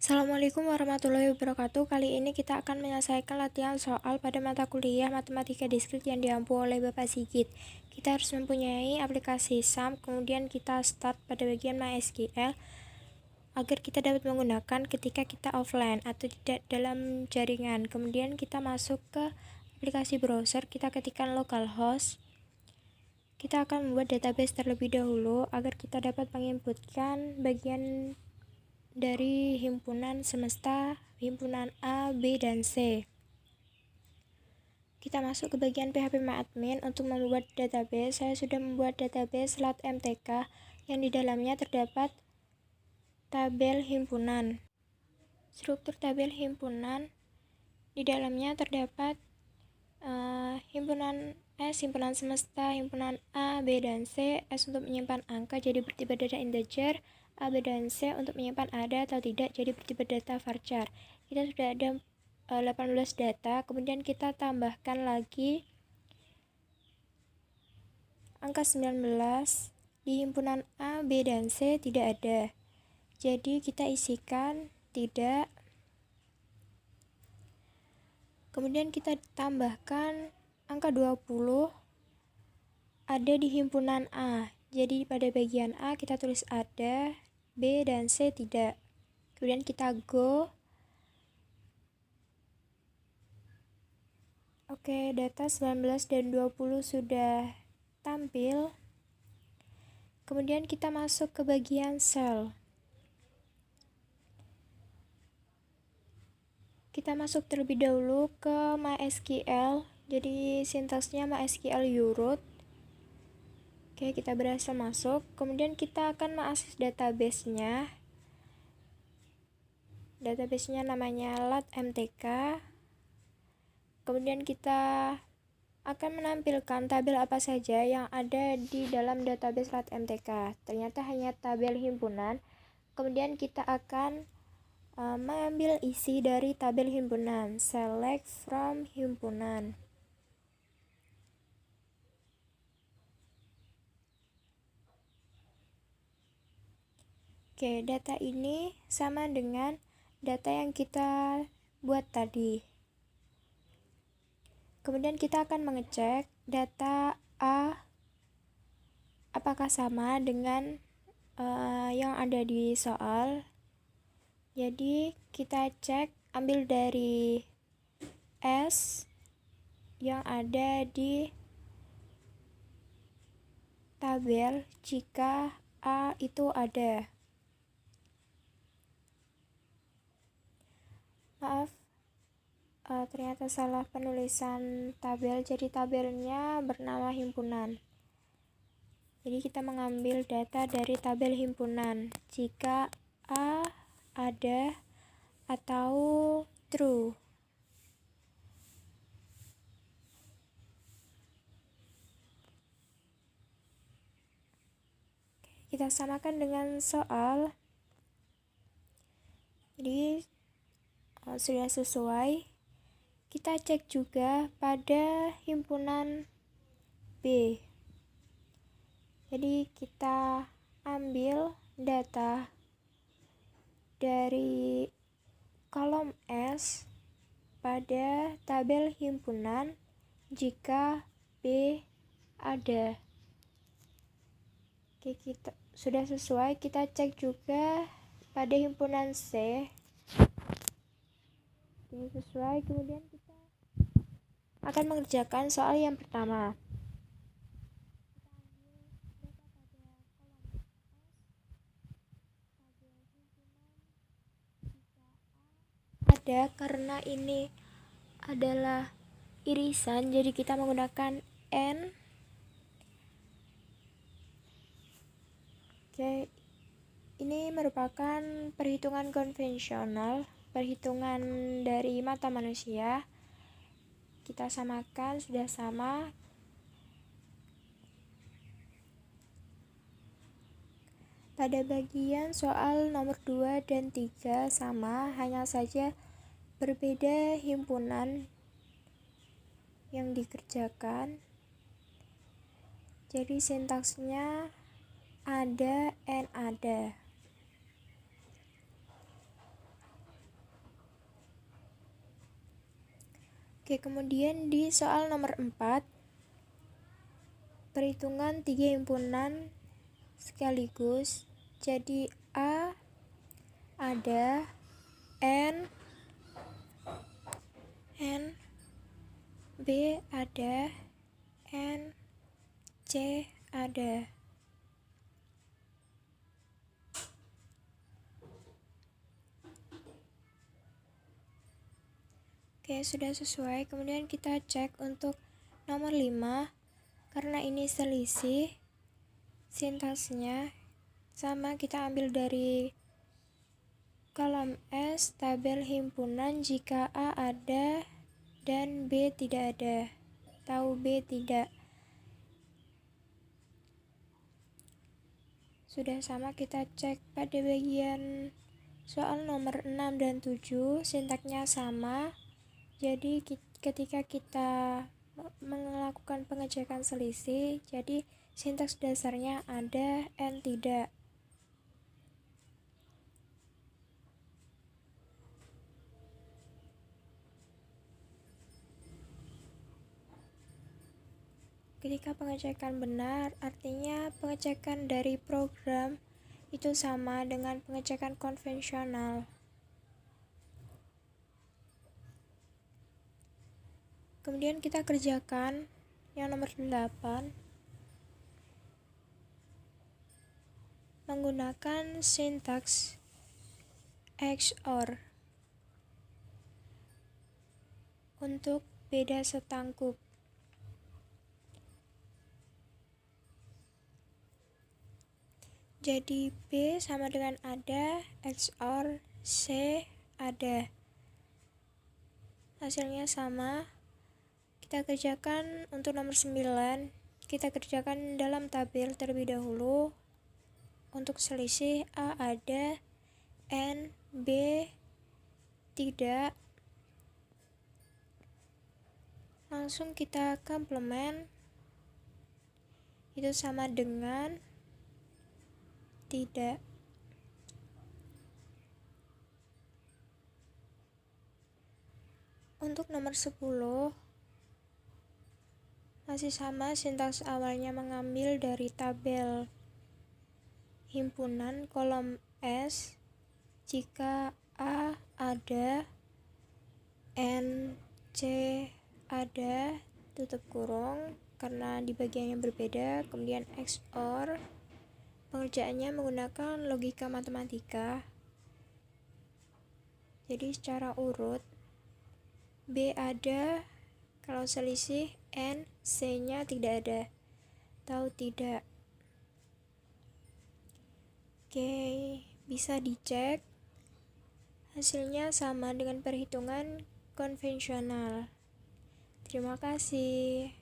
Assalamualaikum warahmatullahi wabarakatuh. Kali ini kita akan menyelesaikan latihan soal pada mata kuliah Matematika Diskrit yang diampu oleh Bapak Sigit. Kita harus mempunyai aplikasi SAM, kemudian kita start pada bagian MySQL agar kita dapat menggunakan ketika kita offline atau tidak dalam jaringan. Kemudian kita masuk ke aplikasi browser, kita ketikkan localhost. Kita akan membuat database terlebih dahulu agar kita dapat menginputkan bagian dari himpunan semesta, himpunan A, B, dan C. Kita masuk ke bagian phpMyAdmin untuk membuat database. Saya sudah membuat database lat.mtk yang di dalamnya terdapat tabel himpunan. Struktur tabel himpunan di dalamnya terdapat himpunan S, himpunan semesta, himpunan A, B, dan C. S untuk menyimpan angka jadi bertipe data integer, A, B, dan C untuk menyimpan ada atau tidak jadi bertipe data varchar. Kita sudah ada 18 data, kemudian kita tambahkan lagi angka 19 di himpunan A, B, dan C tidak ada. Jadi kita isikan tidak. Kemudian kita tambahkan angka 20 ada di himpunan A. Jadi pada bagian A kita tulis ada, B dan C tidak. Kemudian kita go. Oke, data 19 dan 20 sudah tampil. Kemudian kita masuk ke bagian cell. Kita masuk terlebih dahulu ke MySQL. Jadi sintaksnya MySQL uroot. Oke, kita berhasil masuk. Kemudian kita akan mengakses database-nya. Database-nya namanya lat.mtk. Kemudian kita akan menampilkan tabel apa saja yang ada di dalam database lat.mtk. Ternyata hanya tabel himpunan. Kemudian kita akan mengambil isi dari tabel himpunan. Select from himpunan. Oke, data ini sama dengan data yang kita buat tadi. Kemudian kita akan mengecek data A apakah sama dengan yang ada di soal. Jadi kita cek, ambil dari S yang ada di tabel jika A itu ada. Maaf, ternyata salah penulisan tabel, jadi tabelnya bernama himpunan. Jadi kita mengambil data dari tabel himpunan jika A ada atau true. Kita samakan dengan soal. Jadi sudah sesuai. Kita cek juga pada himpunan B. Jadi kita ambil data dari kolom S pada tabel himpunan jika B ada. Oke, kita sudah sesuai. Kita cek juga pada himpunan C. Ini sesuai. Kemudian kita akan mengerjakan soal yang pertama. Ada, karena ini adalah irisan, jadi kita menggunakan N. Oke, ini merupakan perhitungan konvensional, perhitungan dari mata manusia. Kita samakan, sudah sama. Pada bagian soal nomor 2 dan 3 sama, hanya saja berbeda himpunan yang dikerjakan. Jadi sintaksnya ada and ada. Oke, kemudian di soal nomor 4, perhitungan 3 himpunan sekaligus. Jadi A ada, N, B ada, N, C ada. Oke, sudah sesuai. Kemudian kita cek untuk nomor 5. Karena ini selisih, sintaksnya sama, kita ambil dari kolom S, tabel himpunan jika A ada dan B tidak ada. Tahu B tidak. Sudah sama, kita cek pada bagian soal nomor 6 dan 7, sintaksnya sama. Jadi ketika kita melakukan pengecekan selisih, jadi sintaks dasarnya ada, N tidak. Ketika pengecekan benar, artinya pengecekan dari program itu sama dengan pengecekan konvensional. Kemudian kita kerjakan yang nomor 8 menggunakan sintaks XOR untuk beda setangkup. Jadi B sama dengan ada, XOR C ada. Hasilnya sama. Kita kerjakan untuk nomor 9. Kita kerjakan dalam tabel terlebih dahulu. Untuk selisih A ada, N, B tidak. Langsung kita komplement. Itu sama dengan tidak. Untuk nomor 10 masih sama, sintaks awalnya mengambil dari tabel himpunan kolom S jika A ada, N, C ada, tutup kurung, karena di bagian yang berbeda. Kemudian XOR, pengerjaannya menggunakan logika matematika. Jadi secara urut, B ada, kalau selisih N, C-nya tidak ada. Tahu tidak. Oke, bisa dicek. Hasilnya sama dengan perhitungan konvensional. Terima kasih.